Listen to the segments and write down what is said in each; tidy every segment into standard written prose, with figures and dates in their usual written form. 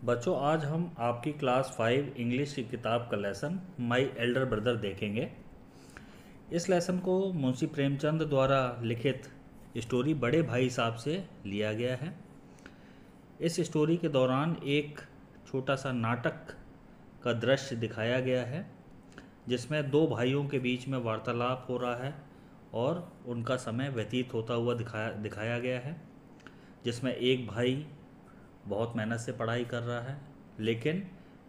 बच्चों, आज हम आपकी क्लास 5 इंग्लिश की किताब का लेसन माई एल्डर ब्रदर देखेंगे। इस लेसन को मुंशी प्रेमचंद द्वारा लिखित स्टोरी बड़े भाई साहब से लिया गया है। इस स्टोरी के दौरान एक छोटा सा नाटक का दृश्य दिखाया गया है, जिसमें दो भाइयों के बीच में वार्तालाप हो रहा है और उनका समय व्यतीत होता हुआ दिखाया गया है। जिसमें एक भाई बहुत मेहनत से पढ़ाई कर रहा है, लेकिन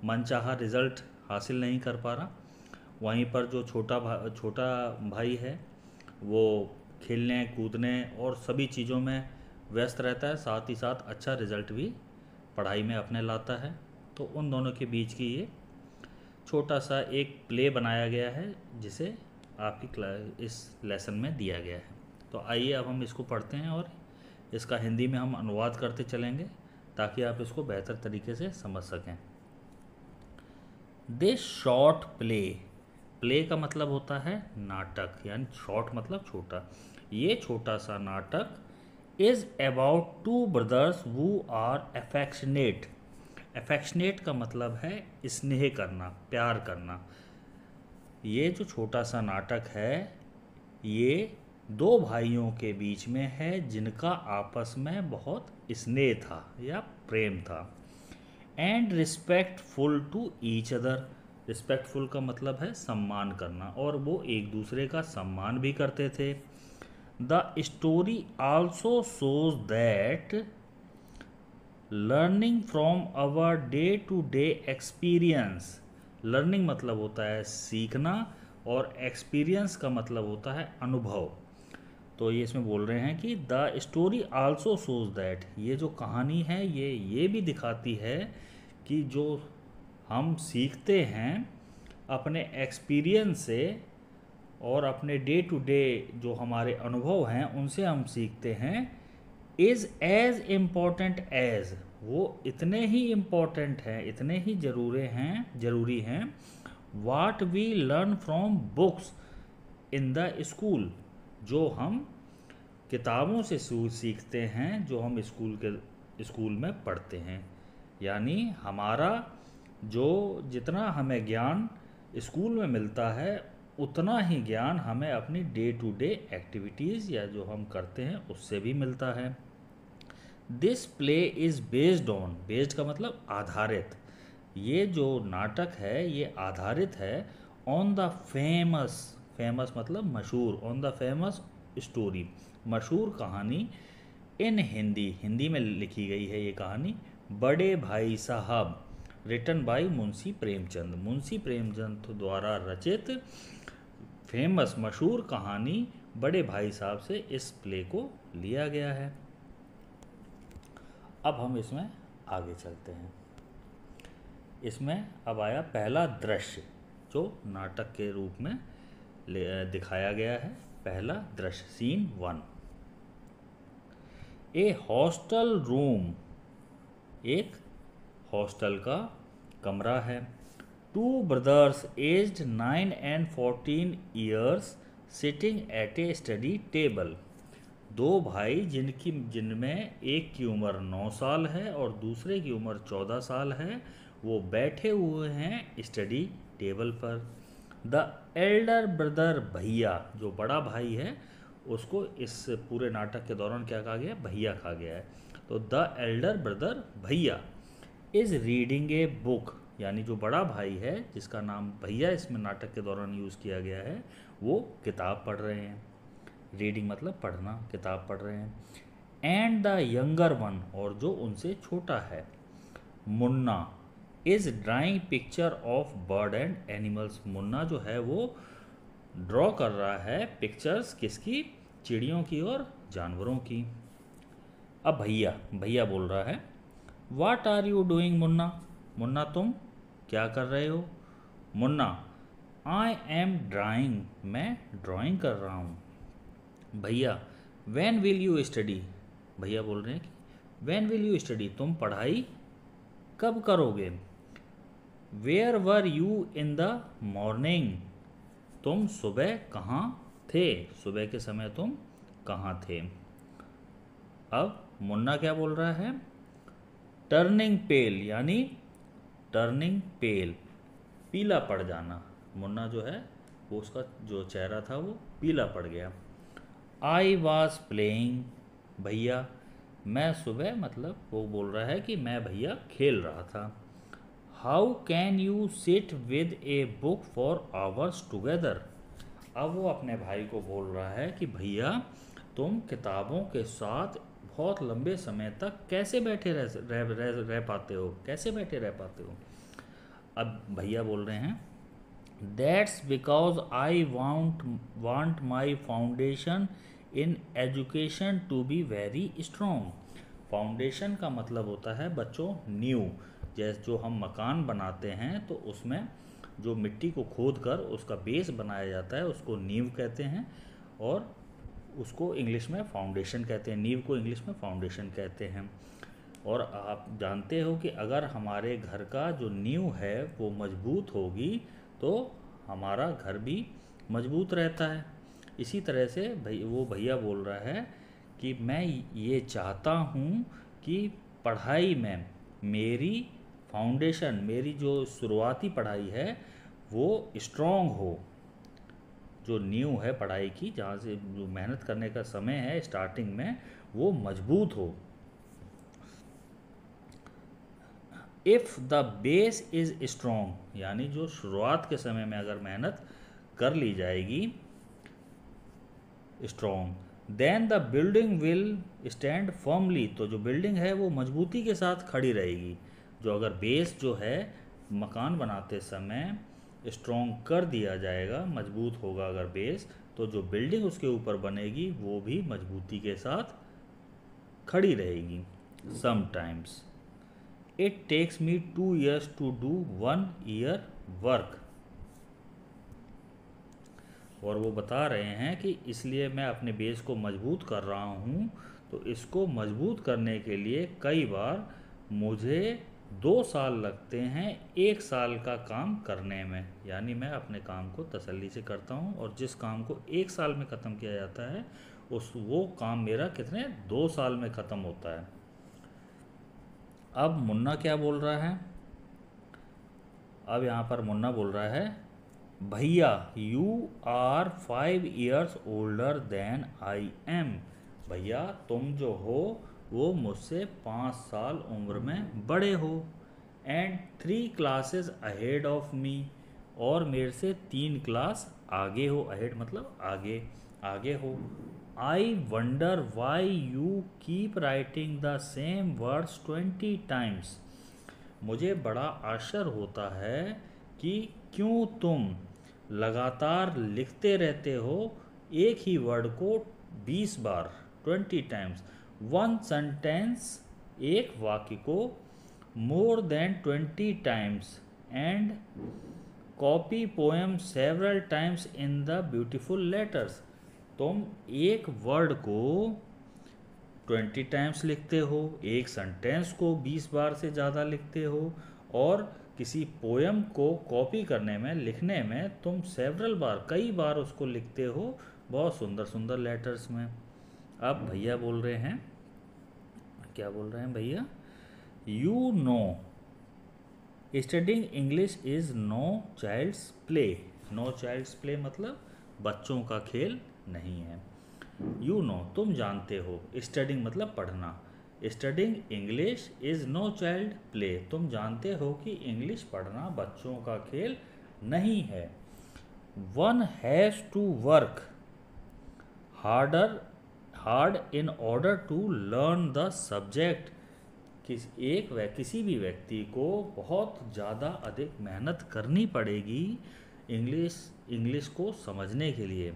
मनचाहा रिज़ल्ट हासिल नहीं कर पा रहा। वहीं पर जो छोटा भाई है, वो खेलने कूदने और सभी चीज़ों में व्यस्त रहता है, साथ ही साथ अच्छा रिज़ल्ट भी पढ़ाई में अपने लाता है। तो उन दोनों के बीच की ये छोटा सा एक प्ले बनाया गया है, जिसे आपकी इस लेसन में दिया गया है। तो आइए अब हम इसको पढ़ते हैं और इसका हिंदी में हम अनुवाद करते चलेंगे, ताकि आप इसको बेहतर तरीके से समझ सकें। दिस शॉर्ट प्ले, प्ले का मतलब होता है नाटक, यानी शॉर्ट मतलब छोटा। ये छोटा सा नाटक is about two brothers who are affectionate. Affectionate का मतलब है स्नेह करना, प्यार करना। ये जो छोटा सा नाटक है, ये दो भाइयों के बीच में है जिनका आपस में बहुत स्नेह था या प्रेम था। And respectful to each other, respectful का मतलब है सम्मान करना, और वो एक दूसरे का सम्मान भी करते थे। The story also shows that learning from our day to day experience, learning मतलब होता है सीखना और एक्सपीरियंस का मतलब होता है अनुभव। तो ये इसमें बोल रहे हैं कि the story also shows that, ये जो कहानी है ये भी दिखाती है कि जो हम सीखते हैं अपने एक्सपीरियंस से और अपने डे टू डे जो हमारे अनुभव हैं उनसे हम सीखते हैं, इज़ एज इम्पॉर्टेंट एज, वो इतने ही इम्पॉर्टेंट हैं, इतने ही जरूरी हैं what we learn from books in the school, जो हम किताबों से सीखते हैं, जो हम स्कूल में पढ़ते हैं। यानी हमारा जो जितना हमें ज्ञान स्कूल में मिलता है, उतना ही ज्ञान हमें अपनी डे टू डे एक्टिविटीज़ या जो हम करते हैं उससे भी मिलता है। This play is based on, based का मतलब आधारित, ये जो नाटक है ये आधारित है ऑन द फेमस, फेमस मतलब मशहूर, ऑन द फेमस स्टोरी, मशहूर कहानी, इन हिंदी, हिंदी में लिखी गई है ये कहानी, बड़े भाई साहब, रिटन बाय मुंशी प्रेमचंद, मुंशी प्रेमचंद द्वारा रचित फेमस मशहूर कहानी बड़े भाई साहब से इस प्ले को लिया गया है। अब हम इसमें आगे चलते हैं। इसमें अब आया पहला दृश्य जो नाटक के रूप में दिखाया गया है। पहला दृश्य, सीन 1। ए हॉस्टल रूम, एक हॉस्टल का कमरा है। Two brothers aged 9 and 14 years sitting at A study table, दो भाई जिनमें एक की उम्र 9 साल है और दूसरे की उम्र 14 साल है, वो बैठे हुए हैं स्टडी टेबल पर। द एल्डर ब्रदर, भैया, जो बड़ा भाई है उसको इस पूरे नाटक के दौरान क्या कहा गया, भैया कहा गया है। तो द एल्डर ब्रदर, भैया, इज़ रीडिंग ए बुक, यानी जो बड़ा भाई है जिसका नाम भैया इसमें नाटक के दौरान यूज़ किया गया है, वो किताब पढ़ रहे हैं। रीडिंग मतलब पढ़ना, किताब पढ़ रहे हैं। एंड द यंगर वन, और जो उनसे छोटा है, Munna, is drawing picture of bird and animals, Munna जो है वो ड्रॉ कर रहा है पिक्चर्स, किसकी, चिड़ियों की और जानवरों की। अब भैया, भैया बोल रहा है, what are you doing Munna, Munna तुम क्या कर रहे हो। मुन्ना, आई एम ड्राइंग, मैं ड्राइंग कर रहा हूँ। भैया, वैन विल यू स्टडी, भैया बोल रहे हैं कि वैन विल यू स्टडी, तुम पढ़ाई कब करोगे। Where were you in the morning, तुम सुबह कहाँ थे, सुबह के समय तुम कहाँ थे। अब मुन्ना क्या बोल रहा है, टर्निंग पेल यानी टर्निंग पेल, पीला पड़ जाना। मुन्ना जो है वो उसका जो चेहरा था वो पीला पड़ गया। आई वॉज प्लेइंग, भैया मैं सुबह, मतलब वो बोल रहा है कि मैं भैया खेल रहा था। How can you sit with a book for hours together. अब वो अपने भाई को बोल रहा है कि भैया तुम किताबों के साथ बहुत लंबे समय तक कैसे बैठे रह पाते हो, कैसे बैठे रह पाते हो। अब भैया बोल रहे हैं that's because I want my foundation in education to be very strong. Foundation का मतलब होता है बच्चों नींव, जैसे जो हम मकान बनाते हैं तो उसमें जो मिट्टी को खोद कर उसका बेस बनाया जाता है उसको नींव कहते हैं, और उसको इंग्लिश में फाउंडेशन कहते हैं। नींव को इंग्लिश में फाउंडेशन कहते हैं। और आप जानते हो कि अगर हमारे घर का जो नींव है वो मजबूत होगी तो हमारा घर भी मजबूत रहता है। इसी तरह से वो भैया बोल रहा है कि मैं ये चाहता हूँ कि पढ़ाई में मेरी फाउंडेशन, मेरी जो शुरुआती पढ़ाई है वो स्ट्रॉन्ग हो, जो नींव है पढ़ाई की, जहाँ से जो मेहनत करने का समय है स्टार्टिंग में, वो मजबूत हो। If the base is strong यानी जो शुरुआत के समय में अगर मेहनत कर ली जाएगी strong, then the building will stand firmly, तो जो बिल्डिंग है वो मजबूती के साथ खड़ी रहेगी। जो अगर बेस जो है मकान बनाते समय स्ट्रॉन्ग कर दिया जाएगा, मजबूत होगा अगर बेस, तो जो बिल्डिंग उसके ऊपर बनेगी वो भी मजबूती के साथ खड़ी रहेगी। Sometimes it takes me 2 years to do 1 year work. और वो बता रहे हैं कि इसलिए मैं अपने बेस को मजबूत कर रहा हूँ, तो इसको मजबूत करने के लिए कई बार मुझे 2 साल लगते हैं 1 साल का काम करने में। यानी मैं अपने काम को तसल्ली से करता हूँ और जिस काम को 1 साल में ख़त्म किया जाता है वो काम मेरा कितने 2 साल में ख़त्म होता है। अब मुन्ना क्या बोल रहा है, अब यहाँ पर मुन्ना बोल रहा है भैया you are 5 years older than I am. भैया तुम जो हो वो मुझसे 5 साल उम्र में बड़े हो। And 3 classes ahead of me, और मेरे से 3 क्लास आगे हो। अहेड मतलब आगे, आगे हो। I wonder why you keep writing the same words 20 times। मुझे बड़ा आश्चर्य होता है कि क्यों तुम लगातार लिखते रहते हो एक ही वर्ड को 20 बार, 20 times। वन सेंटेंस, एक वाक्य को more than 20 times and copy poem several times in the beautiful letters. तुम एक वर्ड को 20 times लिखते हो, एक सेंटेंस को 20 बार से ज़्यादा लिखते हो, और किसी पोयम को कॉपी करने में, लिखने में तुम सेवरल बार, कई बार उसको लिखते हो बहुत सुंदर सुंदर लेटर्स में। अब भैया बोल रहे हैं, क्या बोल रहे हैं भैया, you know studying English is no child's play. No child's play मतलब बच्चों का खेल नहीं है। यू नो तुम जानते हो, स्टडिंग मतलब पढ़ना, studying English is no child play, तुम जानते हो कि इंग्लिश पढ़ना बच्चों का खेल नहीं है। One has to work hard in order to learn the subject. किसी भी व्यक्ति को बहुत ज़्यादा अधिक मेहनत करनी पड़ेगी इंग्लिश को समझने के लिए।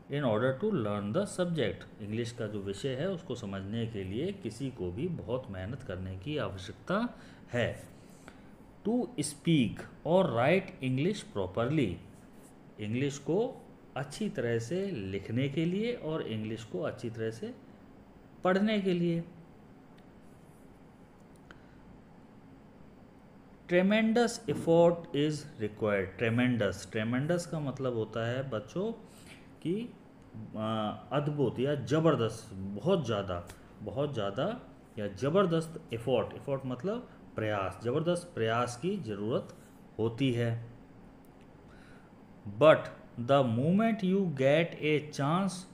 In order to learn the subject, English का जो विषय है उसको समझने के लिए किसी को भी बहुत मेहनत करने की आवश्यकता है। टू स्पीक और राइट इंग्लिश प्रॉपरली, इंग्लिश को अच्छी तरह से लिखने के लिए और इंग्लिश को अच्छी तरह से पढ़ने के लिए। ट्रेमेंडस एफर्ट इज़ रिक्वायर्ड। ट्रेमेंडस का मतलब होता है बच्चों कि अद्भुत या ज़बरदस्त, बहुत ज़्यादा या ज़बरदस्त एफर्ट, एफर्ट मतलब प्रयास, ज़बरदस्त प्रयास की ज़रूरत होती है। But the moment you get a chance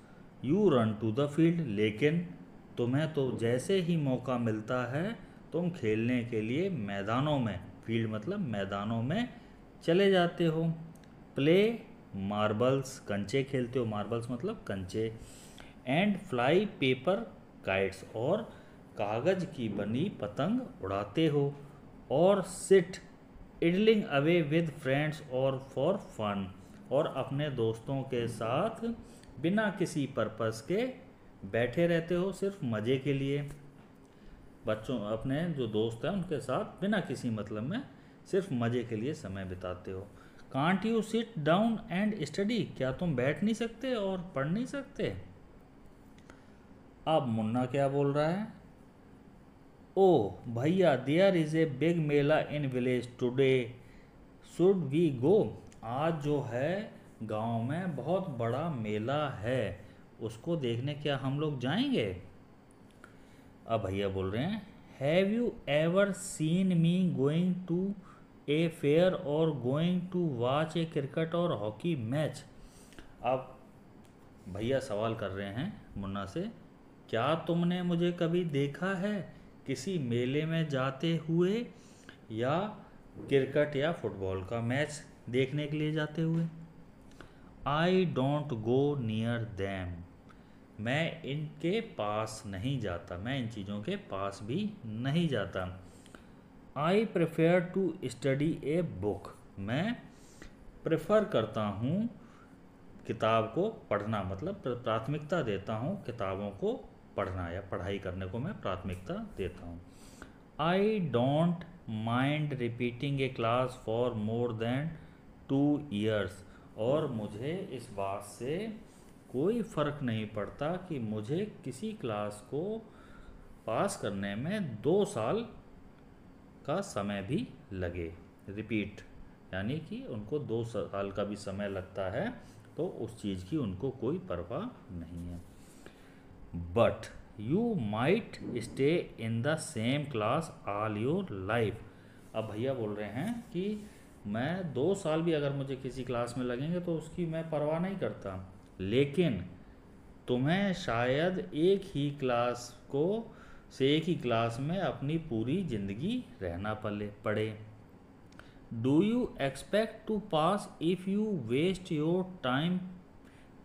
you run to the field, लेकिन तुम्हें तो जैसे ही मौका मिलता है तुम खेलने के लिए मैदानों में, फील्ड मतलब मैदानों में चले जाते हो। प्ले मार्बल्स, कंचे खेलते हो, मार्बल्स मतलब कंचे, एंड फ्लाई पेपर काइट्स, और कागज की बनी पतंग उड़ाते हो, और सिट इडलिंग अवे विद फ्रेंड्स और फॉर फन, और अपने दोस्तों के साथ बिना किसी पर्पस के बैठे रहते हो, सिर्फ मज़े के लिए। बच्चों, अपने जो दोस्त हैं उनके साथ बिना किसी मतलब में सिर्फ मज़े के लिए समय बिताते हो। Can't you sit down and study, क्या तुम बैठ नहीं सकते और पढ़ नहीं सकते? अब मुन्ना क्या बोल रहा है, ओ भैया there is a big mela in village today, should we go, आज जो है गांव में बहुत बड़ा मेला है, उसको देखने क्या हम लोग जाएंगे? अब भैया बोल रहे हैं, have you ever seen me going to a fair और going to watch a cricket और हॉकी मैच। अब भैया सवाल कर रहे हैं मुन्ना से, क्या तुमने मुझे कभी देखा है किसी मेले में जाते हुए या क्रिकेट या फुटबॉल का मैच देखने के लिए जाते हुए? I don't go near them, मैं इनके पास नहीं जाता, मैं इन चीज़ों के पास भी नहीं जाता। I prefer to study a book, मैं प्रेफर करता हूँ किताब को पढ़ना, मतलब प्राथमिकता देता हूँ किताबों को पढ़ना या पढ़ाई करने को मैं प्राथमिकता देता हूँ। I don't mind repeating A class for more than 2 years, और मुझे इस बात से कोई फ़र्क नहीं पड़ता कि मुझे किसी क्लास को पास करने में 2 साल का समय भी लगे। रिपीट यानी कि उनको 2 साल का भी समय लगता है, तो उस चीज़ की उनको कोई परवाह नहीं है। But you might stay in the same class all your life, अब भैया बोल रहे हैं कि मैं 2 साल भी अगर मुझे किसी क्लास में लगेंगे तो उसकी मैं परवाह नहीं करता, लेकिन तुम्हें शायद एक ही क्लास में अपनी पूरी ज़िंदगी रहना पड़े। Do you expect to pass if you waste your time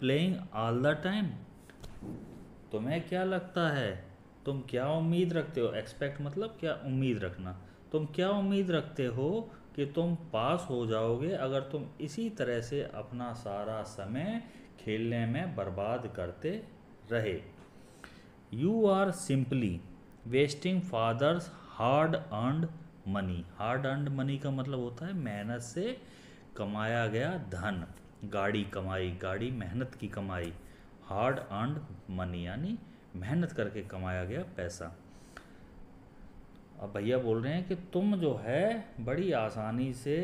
playing all the time, तुम्हें क्या लगता है, तुम क्या उम्मीद रखते हो, एक्सपेक्ट मतलब क्या उम्मीद रखना, तुम क्या उम्मीद रखते हो कि तुम पास हो जाओगे अगर तुम इसी तरह से अपना सारा समय खेलने में बर्बाद करते रहे? You are simply wasting father's hard earned money, hard earned money का मतलब होता है मेहनत से कमाया गया धन, गाड़ी कमाई, गाड़ी मेहनत की कमाई, हार्ड अर्नड मनी यानी मेहनत करके कमाया गया पैसा। अब भैया बोल रहे हैं कि तुम जो है बड़ी आसानी से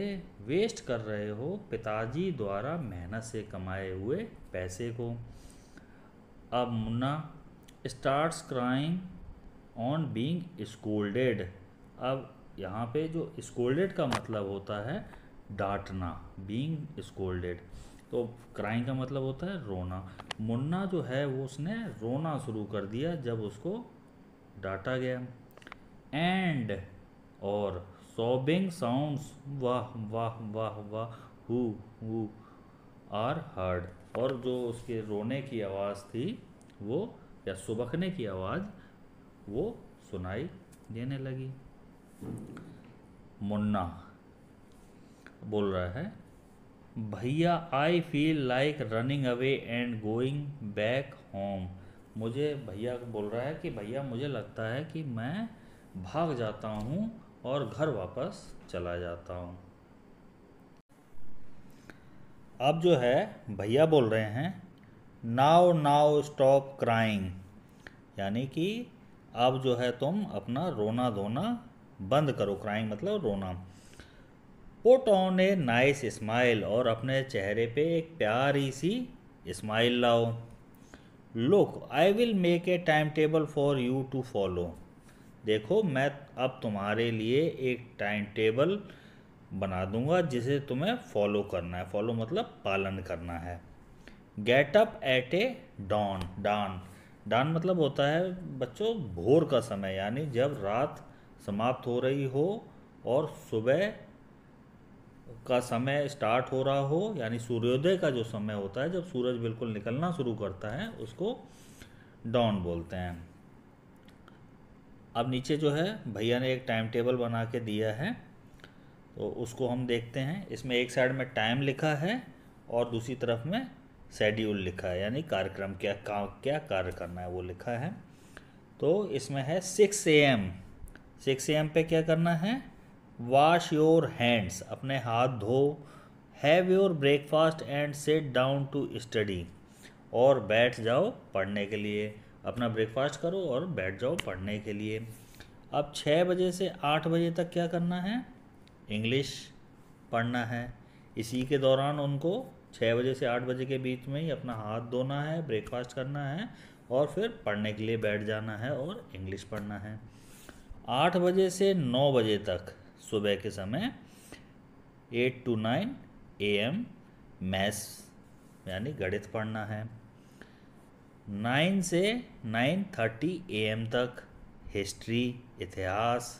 वेस्ट कर रहे हो पिताजी द्वारा मेहनत से कमाए हुए पैसे को। अब Munna starts crying on being scolded, अब यहाँ पे जो स्कोल्डेड का मतलब होता है डांटना, बीइंग स्कोल्डेड, तो क्राइंग का मतलब होता है रोना। मुन्ना जो है वो उसने रोना शुरू कर दिया जब उसको डांटा गया। एंड और सॉबिंग साउंड्स वाह वाह वाह वाह हु आर हर्ड, और जो उसके रोने की आवाज़ थी वो या सुबकने की आवाज़ वो सुनाई देने लगी। मुन्ना बोल रहा है, भैया I feel like running away and going back home, मुझे भैया बोल रहा है कि भैया मुझे लगता है कि मैं भाग जाता हूँ और घर वापस चला जाता हूँ। अब जो है भैया बोल रहे हैं, नाउ नाउ स्टॉप क्राइंग, यानी कि अब जो है तुम अपना रोना धोना बंद करो, क्राइंग मतलब रोना। Put on a nice smile, और अपने चेहरे पे एक प्यारी सी स्माइल लाओ। Look I will make a time table for you to follow, देखो मैं अब तुम्हारे लिए एक टाइम टेबल बना दूंगा जिसे तुम्हें फॉलो करना है। फॉलो मतलब पालन करना है। Get up at a dawn. Dawn dawn मतलब होता है बच्चों भोर का समय, यानी जब रात समाप्त हो रही हो और सुबह का समय स्टार्ट हो रहा हो, यानी सूर्योदय का जो समय होता है, जब सूरज बिल्कुल निकलना शुरू करता है, उसको डॉन बोलते हैं। अब नीचे जो है भैया ने एक टाइम टेबल बना के दिया है, तो उसको हम देखते हैं। इसमें एक साइड में टाइम लिखा है और दूसरी तरफ में शेड्यूल लिखा है, यानी कार्यक्रम क्या कार्य करना है वो लिखा है। तो इसमें है 6 AM। 6 AM पे क्या करना है? वॉश योर हैंड्स, अपने हाथ धो। Have your breakfast and sit down to study, और बैठ जाओ पढ़ने के लिए। अपना ब्रेकफास्ट करो और बैठ जाओ पढ़ने के लिए। अब 6 बजे से 8 बजे तक क्या करना है? इंग्लिश पढ़ना है। इसी के दौरान उनको 6 बजे से 8 बजे के बीच में ही अपना हाथ धोना है, ब्रेकफास्ट करना है और फिर पढ़ने के लिए बैठ जाना है और इंग्लिश पढ़ना है। 8 बजे से 9 बजे तक सुबह के समय 8 to 9 AM मैथ्स यानी गणित पढ़ना है। 9 से 9:30 AM तक हिस्ट्री इतिहास।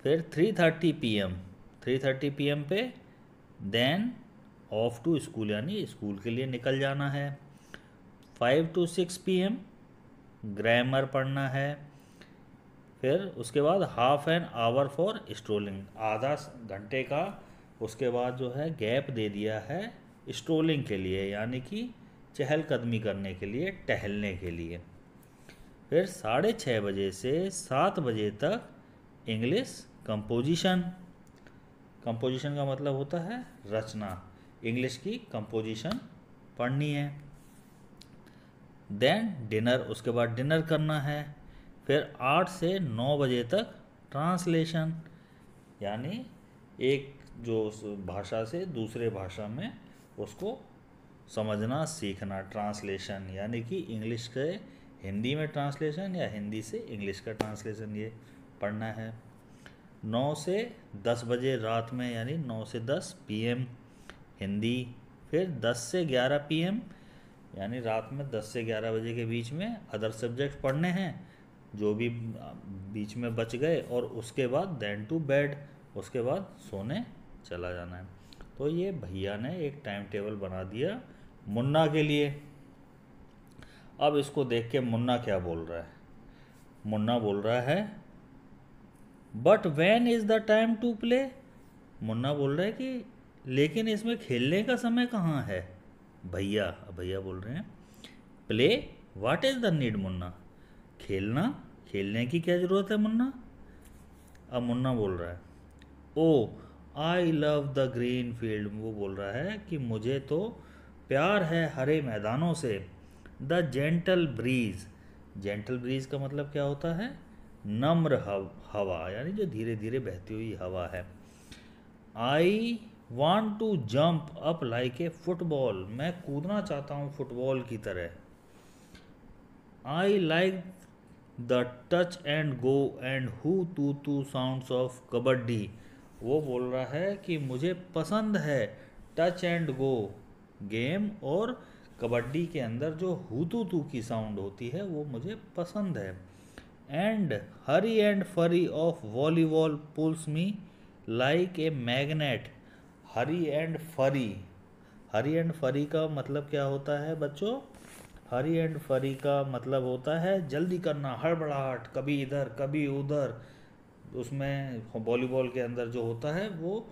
फिर 3:30 PM, 3:30 PM पे देन ऑफ टू स्कूल, यानी स्कूल के लिए निकल जाना है। 5 to 6 PM ग्रामर पढ़ना है। फिर उसके बाद half an hour for strolling, आधा घंटे का उसके बाद जो है गैप दे दिया है स्ट्रोलिंग के लिए, यानी कि चहलकदमी करने के लिए, टहलने के लिए। फिर 6:30 बजे से 7 बजे तक इंग्लिश कंपोजिशन। कंपोजिशन का मतलब होता है रचना। इंग्लिश की कंपोजिशन पढ़नी है। देन डिनर, उसके बाद डिनर करना है। फिर 8 से 9 बजे तक ट्रांसलेशन, यानी एक जो भाषा से दूसरे भाषा में उसको समझना सीखना, ट्रांसलेशन, यानी कि इंग्लिश के हिंदी में ट्रांसलेशन या हिंदी से इंग्लिश का ट्रांसलेशन, ये पढ़ना है। 9 से 10 बजे रात में, यानी 9 से 10 PM हिंदी। फिर 10 से 11 PM, यानी रात में 10 से 11 बजे के बीच में अदर सब्जेक्ट पढ़ने हैं जो भी बीच में बच गए, और उसके बाद देन टू बेड, उसके बाद सोने चला जाना है। तो ये भैया ने एक टाइम टेबल बना दिया मुन्ना के लिए। अब इसको देख के मुन्ना क्या बोल रहा है? मुन्ना बोल रहा है but when is the time to play. Munna बोल रहा है कि लेकिन इसमें खेलने का समय कहाँ है भैया? भैया बोल रहे हैं play what is the need Munna, खेलना, खेलने की क्या ज़रूरत है मुन्ना? अब मुन्ना बोल रहा है oh I love the green field. वो बोल रहा है कि मुझे तो प्यार है हरे मैदानों से। The gentle breeze, gentle breeze का मतलब क्या होता है? नम्र हवा, यानी जो धीरे धीरे बहती हुई हवा है। I want to jump up like a football, मैं कूदना चाहता हूँ फुटबॉल की तरह। I like the touch and go and हु तू तू साउंड्स ऑफ कबड्डी। वो बोल रहा है कि मुझे पसंद है टच एंड गो गेम, और कबड्डी के अंदर जो हु तू तू की साउंड होती है वो मुझे पसंद है। And hurry and furry of volleyball pulls me like a magnet. Hurry and furry, hurry and फरी का मतलब क्या होता है बच्चों? हरी एंड फरी का मतलब होता है जल्दी करना, हड़बड़ाहट, कभी इधर कभी उधर। उसमें वॉलीबॉल के अंदर जो होता है वो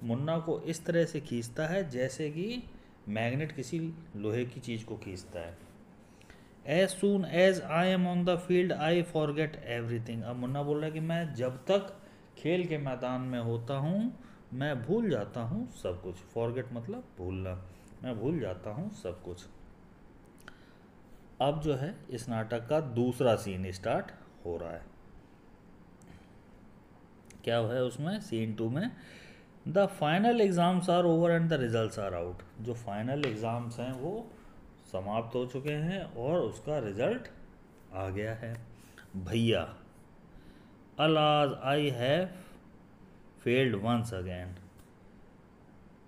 मुन्ना को इस तरह से खींचता है जैसे कि मैग्नेट किसी लोहे की चीज़ को खींचता है। As soon as I am on the field I forget everything. अब मुन्ना बोल रहा है कि मैं जब तक खेल के मैदान में होता हूँ मैं भूल जाता हूँ सब कुछ। फॉरगेट मतलब भूलना, मैं भूल जाता हूँ सब कुछ। अब जो है इस नाटक का दूसरा सीन स्टार्ट हो रहा है। क्या है उसमें? सीन 2 में the final exams are over and the results are out. जो फाइनल एग्ज़ाम्स हैं वो समाप्त हो चुके हैं और उसका रिज़ल्ट आ गया है। भैया alas I have failed once again.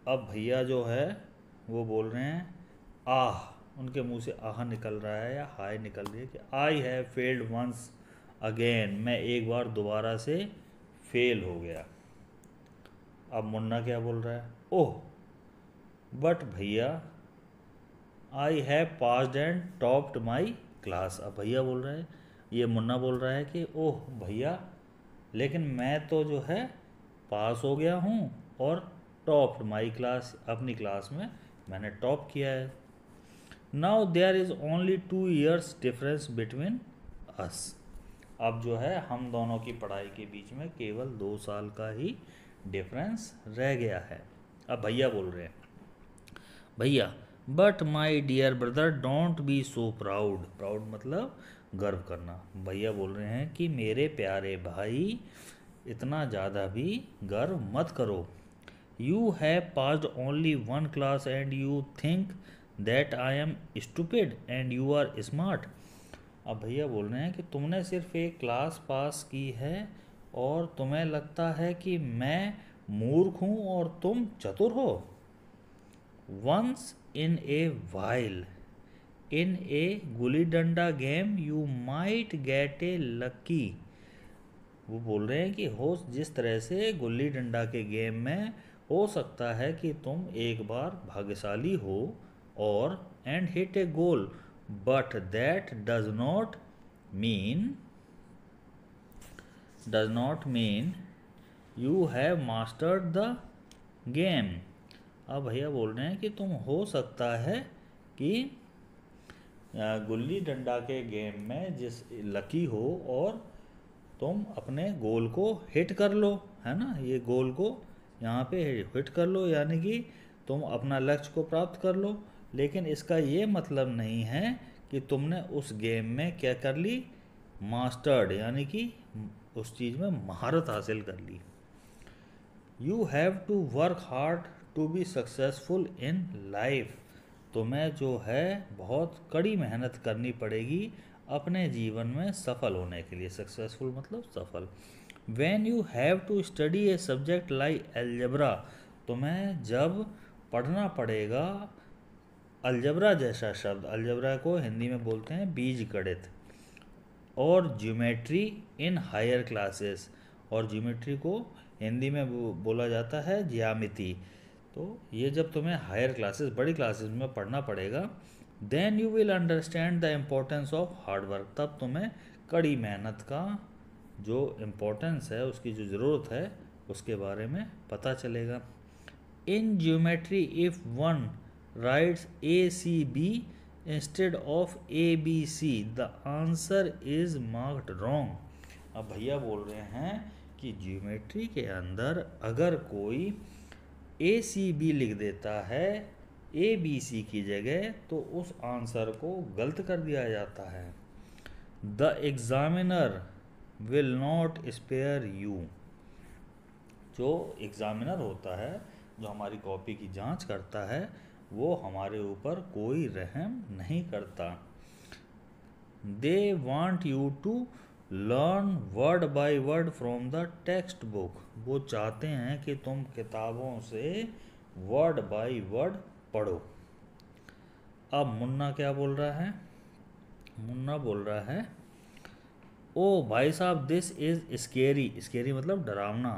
अब भैया जो है वो बोल रहे हैं आह, उनके मुंह से आह निकल रहा है या हाय निकल रही है कि I have failed once again, मैं एक बार दोबारा से फेल हो गया। अब मुन्ना क्या बोल रहा है, ओह बट भैया I have passed and topped my class. अब भैया बोल रहा है, ये मुन्ना बोल रहा है कि ओह भैया, लेकिन मैं तो जो है पास हो गया हूँ और टॉप्ड माई क्लास, अपनी क्लास में मैंने टॉप किया है। Now there is only 2 years difference between us. अब जो है हम दोनों की पढ़ाई के बीच में केवल 2 साल का ही डिफरेंस रह गया है। अब भैया बोल रहे हैं, भैया but my dear brother don't be so proud. Proud मतलब गर्व करना। भैया बोल रहे हैं कि मेरे प्यारे भाई इतना ज़्यादा भी गर्व मत करो। You have passed only 1 class and you think that I am stupid and you are smart. अब भैया बोल रहे हैं कि तुमने सिर्फ एक क्लास पास की है और तुम्हें लगता है कि मैं मूर्ख हूँ और तुम चतुर हो। Once in a while in A gulli danda game you might get A lucky. वो बोल रहे हैं कि हो जिस तरह से गुल्ली डंडा के गेम में हो सकता है कि तुम एक बार भाग्यशाली हो और and hit A goal, but that does not mean you have mastered the game. अब भैया बोल रहे हैं कि तुम हो सकता है कि गुल्ली डंडा के गेम में जिस लकी हो और तुम अपने गोल को हिट कर लो, है ना, ये गोल को यहाँ पे हिट कर लो, यानी कि तुम अपना लक्ष्य को प्राप्त कर लो। लेकिन इसका ये मतलब नहीं है कि तुमने उस गेम में क्या कर ली, मास्टर्ड, यानी कि उस चीज़ में महारत हासिल कर ली। You have to work hard to be successful in life. तुम्हें जो है बहुत कड़ी मेहनत करनी पड़ेगी अपने जीवन में सफल होने के लिए। सक्सेसफुल मतलब सफल। When you have to study a subject like algebra, तुम्हें जब पढ़ना पड़ेगा अलजेब्रा जैसा शब्द, अलजेब्रा को हिंदी में बोलते हैं बीज गणित, और ज्योमेट्री इन हायर क्लासेस, और ज्योमेट्री को हिंदी में बोला जाता है ज्यामिति। तो ये जब तुम्हें हायर क्लासेस, बड़ी क्लासेस में पढ़ना पड़ेगा, then you will understand the importance of hard work, तब तुम्हें कड़ी मेहनत का जो इम्पोर्टेंस है, उसकी जो ज़रूरत है, उसके बारे में पता चलेगा। In geometry if one writes A C B instead of A B C the answer is marked wrong. अब भैया बोल रहे हैं कि ज्योमेट्री के अंदर अगर कोई ए सी बी लिख देता है ए बी सी की जगह, तो उस आंसर को गलत कर दिया जाता है। The examiner will not spare you. जो एग्जामिनर होता है, जो हमारी कॉपी की जांच करता है, वो हमारे ऊपर कोई रहम नहीं करता। They want you to learn word by word from the textbook. वो चाहते हैं कि तुम किताबों से वर्ड बाय वर्ड पढ़ो। अब मुन्ना क्या बोल रहा है, मुन्ना बोल रहा है, ओ भाई साहब दिस इज़ स्केरी। स्केरी मतलब डरावना।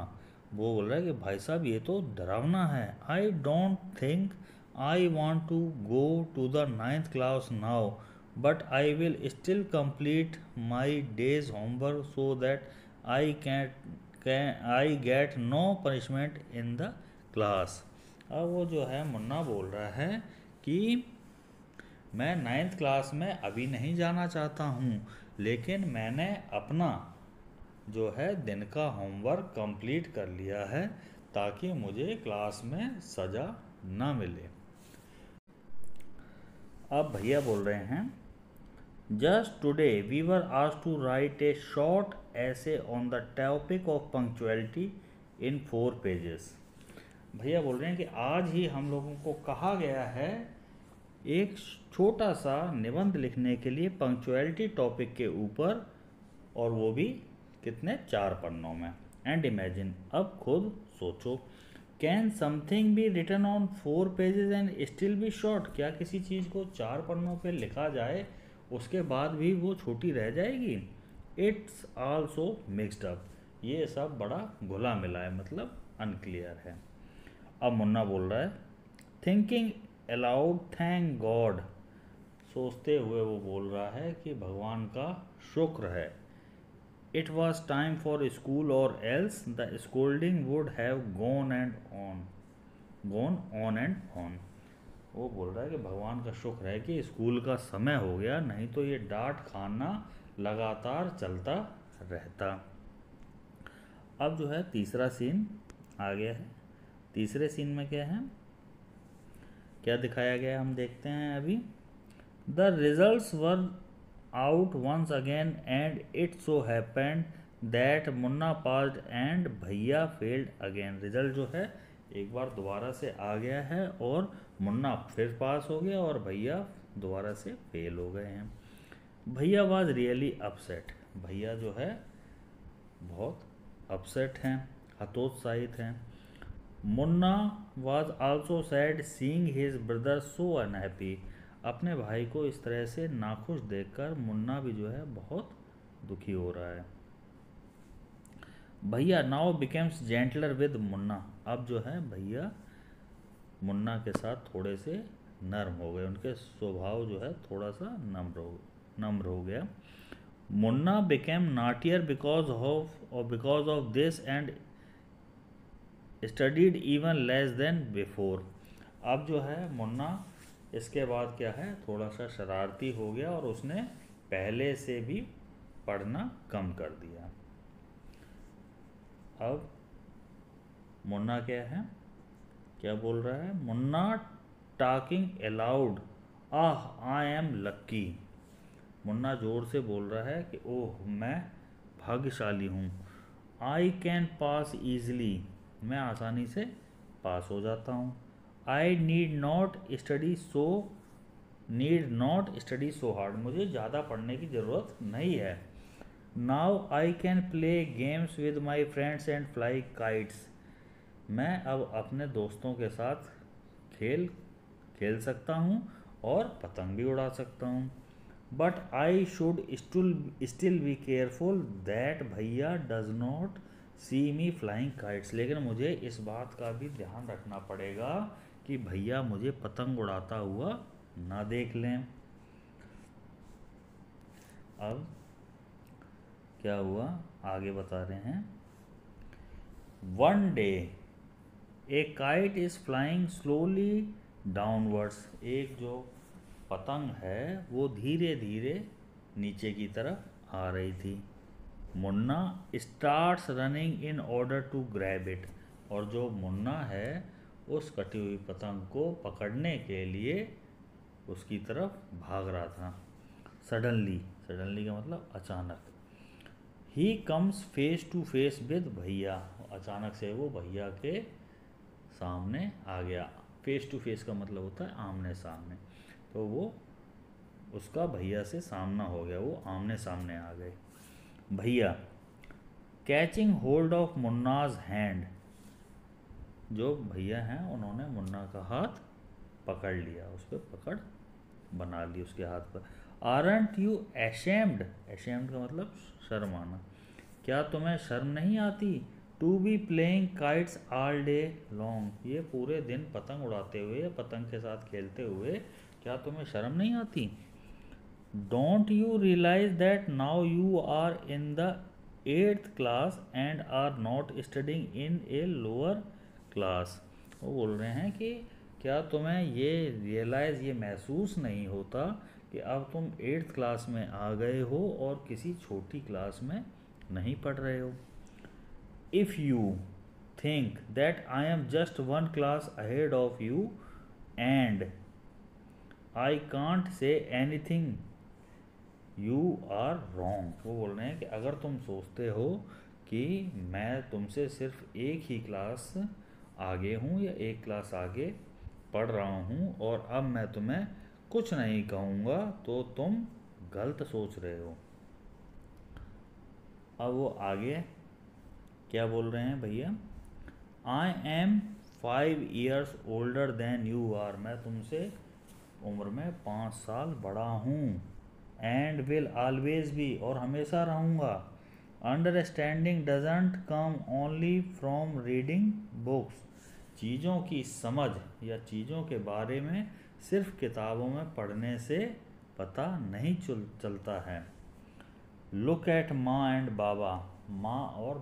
वो बोल रहा है कि भाई साहब ये तो डरावना है। I don't think I want to go to the 9th class now, but I will still complete my day's homework so that I get no punishment in the class. अब वो जो है मुन्ना बोल रहा है कि मैं 9th क्लास में अभी नहीं जाना चाहता हूँ, लेकिन मैंने अपना जो है दिन का होमवर्क कंप्लीट कर लिया है ताकि मुझे क्लास में सज़ा ना मिले। अब भैया बोल रहे हैं, just today we were asked to write a short essay on the topic of punctuality in 4 pages। भैया बोल रहे हैं कि आज ही हम लोगों को कहा गया है एक छोटा सा निबंध लिखने के लिए पंक्चुअलिटी टॉपिक के ऊपर, और वो भी कितने, 4 पन्नों में। एंड इमेजिन, अब खुद सोचो, can something be written on 4 pages and still be short, क्या किसी चीज़ को 4 पन्नों पे लिखा जाए उसके बाद भी वो छोटी रह जाएगी। इट्स आल्सो मिक्सड अप, ये सब बड़ा घुला मिला है, मतलब अनक्लियर है। अब मुन्ना बोल रहा है, थिंकिंग अलाउड थैंक गॉड, सोचते हुए वो बोल रहा है कि भगवान का शुक्र है। It was time for school और else the scolding would have gone on and on. वो बोल रहा है कि भगवान का शुक्र है कि स्कूल का समय हो गया, नहीं तो ये डांट खाना लगातार चलता रहता। अब जो है तीसरा सीन आ गया है। तीसरे सीन में क्या है, क्या दिखाया गया हम देखते हैं अभी। The results were out once again and it so happened that Munna passed and भैया फेल्ड अगेन। रिजल्ट जो है एक बार दोबारा से आ गया है और मुन्ना फिर पास हो गया और भैया दोबारा से फेल हो गए हैं। भैया वाज रियली अपसेट, भैया जो है बहुत अपसेट हैं, हतोत्साहित हैं। Munna was also sad seeing his brother so unhappy, अपने भाई को इस तरह से नाखुश देखकर मुन्ना भी जो है बहुत दुखी हो रहा है। भैया now becomes gentler with Munna, अब जो है भैया मुन्ना के साथ थोड़े से नर्म हो गए, उनके स्वभाव जो है थोड़ा सा नम्र हो गया। Munna became naughtier because of this and studied even less than before. अब जो है मुन्ना इसके बाद क्या है, थोड़ा सा शरारती हो गया और उसने पहले से भी पढ़ना कम कर दिया। अब मुन्ना क्या है, क्या बोल रहा है, Munna talking aloud, ah I am lucky, Munna जोर से बोल रहा है कि ओह मैं भाग्यशाली हूँ। आई कैन पास ईजली, मैं आसानी से पास हो जाता हूँ। I need not study so hard, मुझे ज़्यादा पढ़ने की ज़रूरत नहीं है। Now I can play games with my friends and fly kites, मैं अब अपने दोस्तों के साथ खेल खेल सकता हूँ और पतंग भी उड़ा सकता हूँ। But I should still be careful that भैया does not see me flying kites, लेकिन मुझे इस बात का भी ध्यान रखना पड़ेगा कि भैया मुझे पतंग उड़ाता हुआ ना देख लें। अब क्या हुआ आगे बता रहे हैं। One day A kite is flying slowly downwards, एक जो पतंग है वो धीरे धीरे नीचे की तरफ आ रही थी। Munna starts running in order to grab it, और जो मुन्ना है उस कटी हुई पतंग को पकड़ने के लिए उसकी तरफ भाग रहा था। सडनली का मतलब अचानक। He comes face to face with भैया, अचानक से वो भैया के सामने आ गया। फेस टू फेस का मतलब होता है आमने सामने, तो वो उसका भैया से सामना हो गया, वो आमने सामने आ गए। भैया कैचिंग होल्ड ऑफ मुन्नाज हैंड, जो भैया हैं उन्होंने मुन्ना का हाथ पकड़ लिया, उस पर पकड़ बना ली उसके हाथ पर। आरंट यू एशेम्ड, एशेम्ड का मतलब शर्माना, क्या तुम्हें शर्म नहीं आती। To be playing kites all day long, ये पूरे दिन पतंग उड़ाते हुए, पतंग के साथ खेलते हुए क्या तुम्हें शर्म नहीं आती। Don't you realise that now you are in the 8th class and are not studying in a lower class, वो बोल रहे हैं कि क्या तुम्हें ये रियलाइज़, ये महसूस नहीं होता कि अब तुम 8th क्लास में आ गए हो और किसी छोटी क्लास में नहीं पढ़ रहे हो। If you think that I am just 1 class ahead of you and I can't say anything, you are wrong, वो बोल रहे हैं कि अगर तुम सोचते हो कि मैं तुमसे सिर्फ एक ही क्लास आगे हूँ या एक क्लास आगे पढ़ रहा हूँ और अब मैं तुम्हें कुछ नहीं कहूँगा, तो तुम गलत सोच रहे हो। अब वो आगे क्या बोल रहे हैं भैया, I am 5 years older than you are, मैं तुमसे उम्र में 5 साल बड़ा हूँ, एंड विल ऑलवेज बी, और हमेशा रहूँगा। Understanding doesn't come only from reading books, चीज़ों की समझ या चीज़ों के बारे में सिर्फ किताबों में पढ़ने से पता नहीं चलता है। लुक एट माँ एंड बाबा, माँ और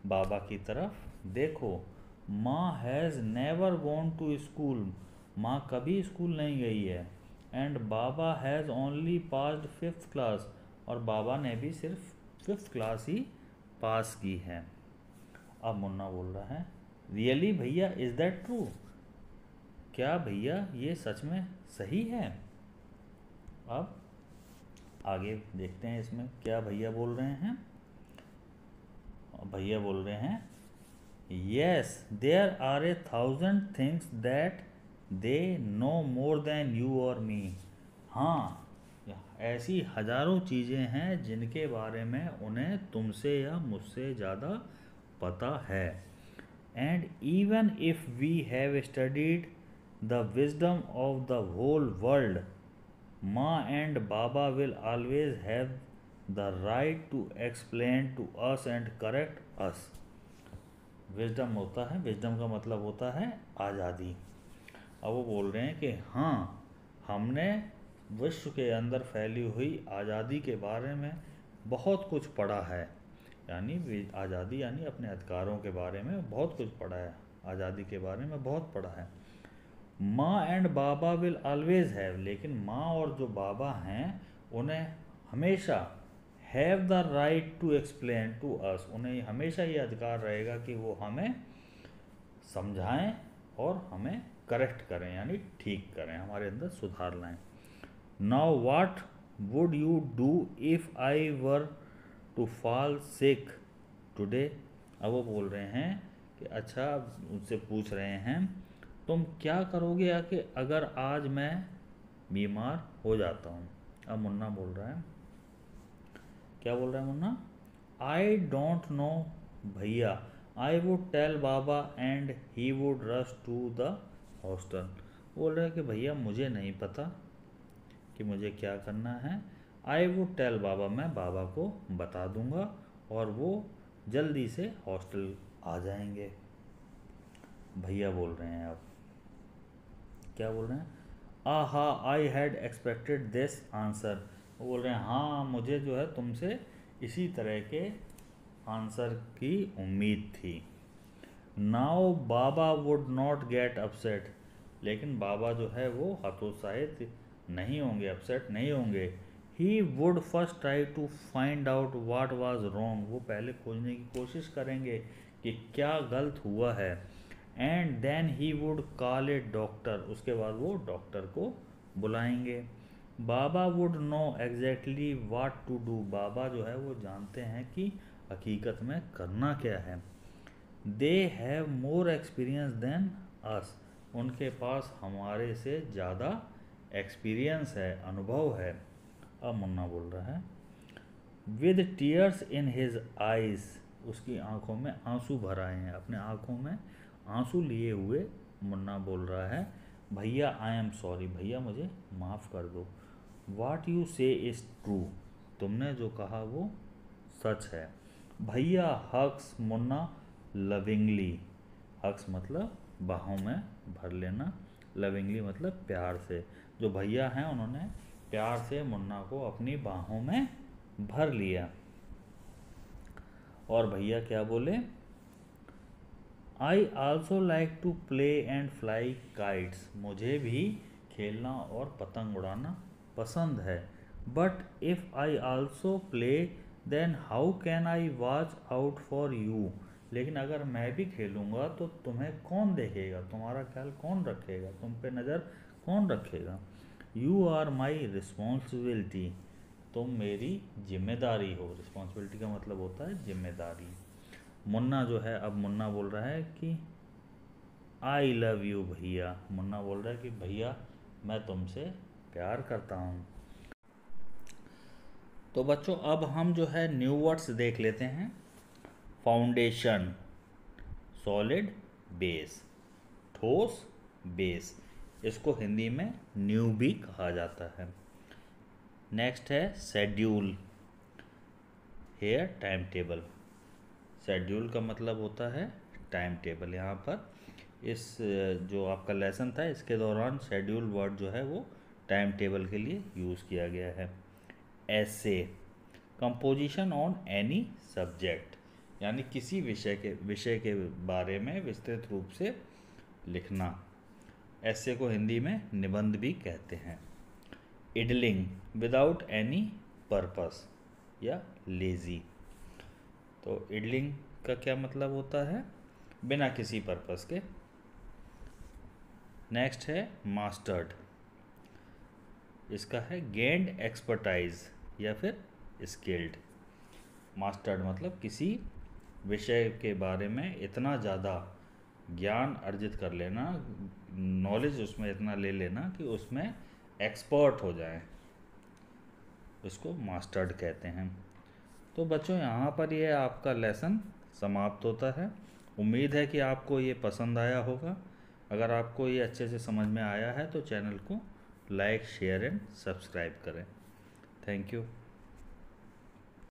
बाबा की तरफ देखो। माँ has never gone to school, माँ कभी स्कूल नहीं गई है। एंड बाबा has only passed 5th class, और बाबा ने भी सिर्फ 5th क्लास ही पास की है। अब मुन्ना बोल रहा है, रियली भैया इज़ दैट ट्रू, क्या भैया ये सच में सही है। अब आगे देखते हैं इसमें क्या भैया बोल रहे हैं। भैया बोल रहे हैं, yes there are 1,000 things that they know more than you or me, हाँ ऐसी हजारों चीज़ें हैं जिनके बारे में उन्हें तुमसे या मुझसे ज़्यादा पता है। And even if we have studied the wisdom of the whole world, माँ एंड बाबा will always have the right to explain to us and correct us. Wisdom होता है, विजडम का मतलब होता है आज़ादी। अब वो बोल रहे हैं कि हाँ हमने विश्व के अंदर फैली हुई आज़ादी के बारे में बहुत कुछ पढ़ा है, यानी आज़ादी यानी अपने अधिकारों के बारे में बहुत कुछ पढ़ा है, आज़ादी के बारे में बहुत पढ़ा है। माँ एंड बाबा विल ऑलवेज हैव, लेकिन माँ और जो बाबा हैं उन्हें हमेशा have the right to explain to us, उन्हें हमेशा ये अधिकार रहेगा कि वो हमें समझाएं और हमें करेक्ट करें यानी ठीक करें, हमारे अंदर सुधार लाएं। Now what would you do if I were to fall sick today. अब वो बोल रहे हैं कि अच्छा, उनसे पूछ रहे हैं तुम क्या करोगे कि अगर आज मैं बीमार हो जाता हूँ। अब मुन्ना बोल रहा है, क्या बोल रहा है मुन्ना, आई डोंट नो भैया, आई वुड टेल बाबा and he would rush to the hostel. बोल रहा है कि भैया मुझे नहीं पता कि मुझे क्या करना है। आई वुड टेल बाबा, मैं बाबा को बता दूंगा और वो जल्दी से हॉस्टल आ जाएंगे। भैया बोल रहे हैं, अब क्या बोल रहे हैं, आहा I had expected this answer. वो बोल रहे हैं हाँ मुझे जो है तुमसे इसी तरह के आंसर की उम्मीद थी। Now Baba would not get upset, लेकिन बाबा जो है वो हतोत्साहित नहीं होंगे, अपसेट नहीं होंगे। He would first try to find out what was wrong, वो पहले खोजने की कोशिश करेंगे कि क्या गलत हुआ है। And then he would call a doctor, उसके बाद वो डॉक्टर को बुलाएंगे। बाबा would know exactly what to do, बाबा जो है वो जानते हैं कि हकीकत में करना क्या है। They have more experience than us, उनके पास हमारे से ज़्यादा एक्सपीरियंस है, अनुभव है। अब मुन्ना बोल रहा है, with tears in his eyes, उसकी आंखों में आंसू भर आए हैं, अपने आंखों में आंसू लिए हुए मुन्ना बोल रहा है, भैया आई एम सॉरी, भैया मुझे माफ़ कर दो। वाट यू से इज़ ट्रू, तुमने जो कहा वो सच है। भैया हक्स मुन्ना लविंगली, हक्स मतलब बाहों में भर लेना, लविंगली मतलब प्यार से। जो भैया हैं उन्होंने प्यार से मुन्ना को अपनी बाहों में भर लिया। और भैया क्या बोले, I also like to play and fly kites, मुझे भी खेलना और पतंग उड़ाना पसंद है। But if I also play then how can I watch out for you, लेकिन अगर मैं भी खेलूँगा तो तुम्हें कौन देखेगा, तुम्हारा ख्याल कौन रखेगा, तुम पे नज़र कौन रखेगा। यू आर माई रिस्पॉन्सिबिलिटी, तुम मेरी जिम्मेदारी हो। रिस्पॉन्सिबिलिटी का मतलब होता है जिम्मेदारी। मुन्ना जो है, अब मुन्ना बोल रहा है कि आई लव यू भैया, मुन्ना बोल रहा है कि भैया मैं तुमसे प्यार करता हूँ। तो बच्चों अब हम जो है न्यू वर्ड्स देख लेते हैं। फाउंडेशन, सॉलिड, बेस, ठोस, बेस, इसको हिंदी में न्यू भी कहा जाता है। नेक्स्ट है schedule, here timetable. Schedule का मतलब होता है टाइम टेबल। यहाँ पर इस जो आपका लेसन था इसके दौरान शेड्यूल वर्ड जो है वो टाइम टेबल के लिए यूज़ किया गया है। ऐसे, कंपोजिशन ऑन एनी सब्जेक्ट, यानी किसी विषय के बारे में विस्तृत रूप से लिखना। ऐसे को हिंदी में निबंध भी कहते हैं। इडलिंग, विदाउट एनी पर्पस या लेज़ी। तो इडलिंग का क्या मतलब होता है? बिना किसी पर्पस के। नेक्स्ट है मास्टर्ड, इसका है गेंड एक्सपर्टाइज या फिर स्किल्ड। मास्टर्ड मतलब किसी विषय के बारे में इतना ज़्यादा ज्ञान अर्जित कर लेना, नॉलेज उसमें इतना ले लेना कि उसमें एक्सपर्ट हो जाए, इसको मास्टर्ड कहते हैं। तो बच्चों यहाँ पर ये आपका लेसन समाप्त होता है। उम्मीद है कि आपको ये पसंद आया होगा। अगर आपको ये अच्छे से समझ में आया है तो चैनल को लाइक, शेयर एंड सब्सक्राइब करें। Thank you.